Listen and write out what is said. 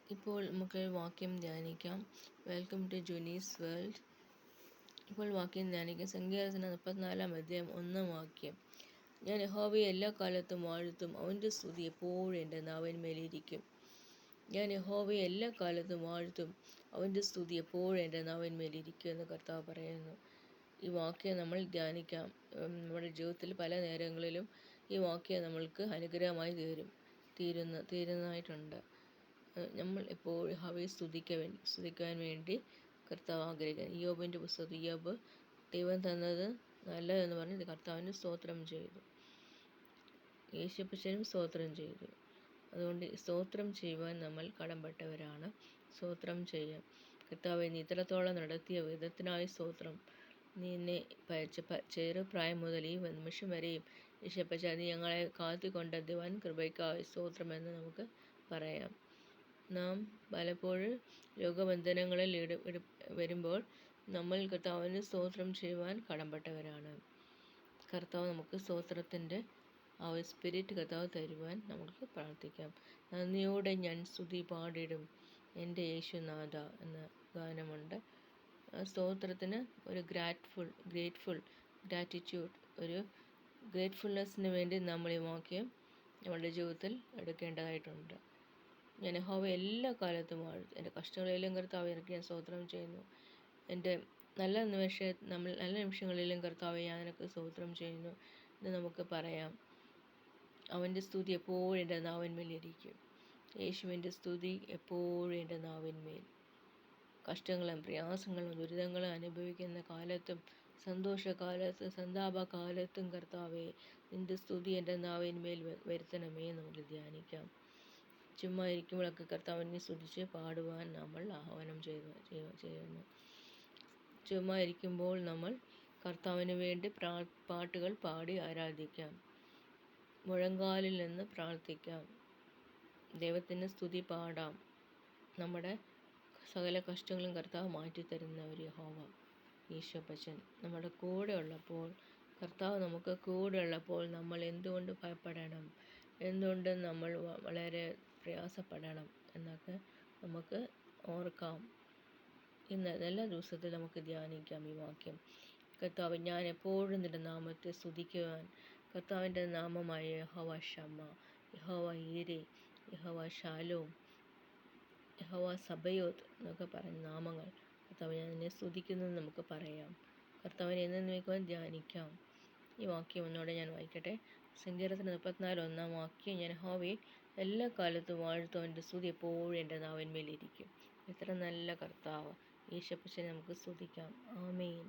ഇപ്പോൾ നമുക്ക് വാക്യം ധ്യാനിക്കാം. Welcome to Junie's world. ഇപ്പോൾ വാക്യം ധ്യാനിക്കാം. സങ്കീർത്തനം 34 അധ്യായം 1 വാക്യം. ഞാൻ യഹോവയെ എല്ലാ കാലത്തും വാഴ്ത്തും, അവൻ്റെ സ്തുതി എപ്പോഴും എൻ്റെ നാവിന്മേലിരിക്കും. ഞാൻ യഹോവയെ എല്ലാ കാലത്തും വാഴ്ത്തും, അവൻ്റെ സ്തുതി എപ്പോഴും എൻ്റെ നാവിന്മേലിരിക്കും എന്ന് കർത്താവ് പറയുന്നു. ഈ വാക്യം നമ്മൾ ധ്യാനിക്കാം. നമ്മുടെ ജീവിതത്തിൽ പല നേരങ്ങളിലും ഈ വാക്യം നമ്മൾക്ക് അനുഗ്രഹമായി തീരുന്നതായിട്ടുണ്ട്. നമ്മൾ എപ്പോഴും യഹോവയെ സ്തുതിക്കുവാൻ വേണ്ടി കർത്താവ് ആഗ്രഹിക്കുന്നു. ഇയ്യോബിൻ്റെ പുസ്തകത്തിൽ ഇയ്യോബ് ദൈവം തന്നത് നല്ലതെന്ന് പറഞ്ഞ് കർത്താവിന് സ്തോത്രം ചെയ്തു. യേശുപ്പച്ചനും സ്തോത്രം ചെയ്തു. അതുകൊണ്ട് സ്തോത്രം ചെയ്യുവാൻ നമ്മൾ കടംപെട്ടവരാണ്. സ്തോത്രം ചെയ്യാം. കർത്താവെ, നീ ഇത്രത്തോളം നടത്തിയ വിധത്തിനായി സ്തോത്രം. നീ എന്നെ ചെറുപ്രായം മുതൽ ഈ നിമിഷം വരെയും യേശുപ്പച്ച നീ ഞങ്ങളെ കാത്തുകൊണ്ട ദിവൻ കൃപയ്ക്കായി സ്തോത്രമെന്ന് നമുക്ക് പറയാം. നാം പലപ്പോഴും രോഗബന്ധനങ്ങളിൽ വരുമ്പോൾ നമ്മൾ കർത്താവിന് സ്തോത്രം ചെയ്യുവാൻ കടംപെട്ടവരാണ്. കർത്താവ് നമുക്ക് സ്തോത്രത്തിൻ്റെ ആ ഒരു സ്പിരിറ്റ് കർത്താവ് തരുവാൻ നമുക്ക് പ്രാർത്ഥിക്കാം. നന്ദിയോടെ ഞാൻ സ്തുതി പാടിടും എൻ്റെ യേശുനാഥ എന്ന ഗാനമുണ്ട്. സ്തോത്രത്തിന് ഒരു ഗ്രാറ്റിറ്റ്യൂഡ്, ഒരു ഗ്രേറ്റ്ഫുൾനെസ്സിന് വേണ്ടി നമ്മൾ ഈ വാക്യം നമ്മുടെ ജീവിതത്തിൽ എടുക്കേണ്ടതായിട്ടുണ്ട്. ഞാൻ യഹോവയെ എല്ലാ കാലത്തും വാഴ്ത്തും, എൻ്റെ കഷ്ടങ്ങളിലും കർത്താവെ എനിക്ക് ഞാൻ സ്തോത്രം ചെയ്യുന്നു. എൻ്റെ നല്ല നിമിഷങ്ങളിലും കർത്താവെ ഞാൻ എനിക്ക് സ്തോത്രം ചെയ്യുന്നു എന്ന് നമുക്ക് പറയാം. അവൻ്റെ സ്തുതി എപ്പോഴും എൻ്റെ നാവിന്മേലിരിക്കും. യേശുവിൻ്റെ സ്തുതി എപ്പോഴും എൻ്റെ നാവിന്മേൽ. കഷ്ടങ്ങളും പ്രയാസങ്ങളും ദുരിതങ്ങളും അനുഭവിക്കുന്ന കാലത്തും സന്തോഷകാലത്തും സന്താപകാലത്തും കർത്താവെ നിൻ്റെ സ്തുതി എൻ്റെ നാവിന്മേൽ വരുത്തണമേ നമുക്ക് ധ്യാനിക്കാം. ചുമ്മാ ഇരിക്കുമ്പോഴൊക്കെ കർത്താവിനെ സ്തുതിച്ച് പാടുവാൻ നമ്മൾ ആഹ്വാനം ചെയ്യുന്നു. ചുമ്മാ ഇരിക്കുമ്പോൾ നമ്മൾ കർത്താവിന് വേണ്ടി പാട്ടുകൾ പാടി ആരാധിക്കാം. മുഴങ്കാലിൽ നിന്ന് പ്രാർത്ഥിക്കാം. ദൈവത്തിന് സ്തുതി പാടാം. നമ്മുടെ സകല കഷ്ടങ്ങളും കർത്താവ് മാറ്റിത്തരുന്ന ഒരു യഹോവ യേശുപ്പച്ചൻ നമ്മുടെ കൂടെ ഉള്ളപ്പോൾ, കർത്താവ് നമുക്ക് കൂടെ ഉള്ളപ്പോൾ നമ്മൾ എന്തുകൊണ്ട് ഭയപ്പെടണം, എന്തുകൊണ്ട് നമ്മൾ വളരെ പ്രയാസപ്പെടണം എന്നൊക്കെ നമുക്ക് ഓർക്കാം. ഇന്ന് എല്ലാ ദിവസത്തിൽ നമുക്ക് ധ്യാനിക്കാം ഈ വാക്യം. കർത്താവ്, ഞാൻ എപ്പോഴും നിൻ്റെ നാമത്തെ സ്തുതിക്കുവാൻ, കർത്താവിൻ്റെ നാമമായ യഹോവ ഷമ്മ, യഹോവ ഈരെ, യഹോവ ഷാലോം, യഹോവ സബയോത്ത് എന്നൊക്കെ പറഞ്ഞ നാമങ്ങൾ കർത്താവ് ഞാൻ എന്നെ സ്തുതിക്കുന്നതെന്ന് നമുക്ക് പറയാം. കർത്താവിനെ എന്നേക്കുമായി ധ്യാനിക്കാം. ഈ വാക്യം ഒന്നുകൂടെ ഞാൻ വായിക്കട്ടെ. സങ്കീർത്തനം 34 വാക്യം. ഞാൻ യഹോവയെ എല്ലാ കാലത്തും വാഴ്ത്തും, അവൻ്റെ സ്തുതി എപ്പോഴും എൻ്റെ നാവിന്മേലിരിക്കും. ഇത്ര നല്ല കർത്താവ് യേശുപ്പച്ചനെ നമുക്ക് സ്തുതിക്കാം. ആമേൻ.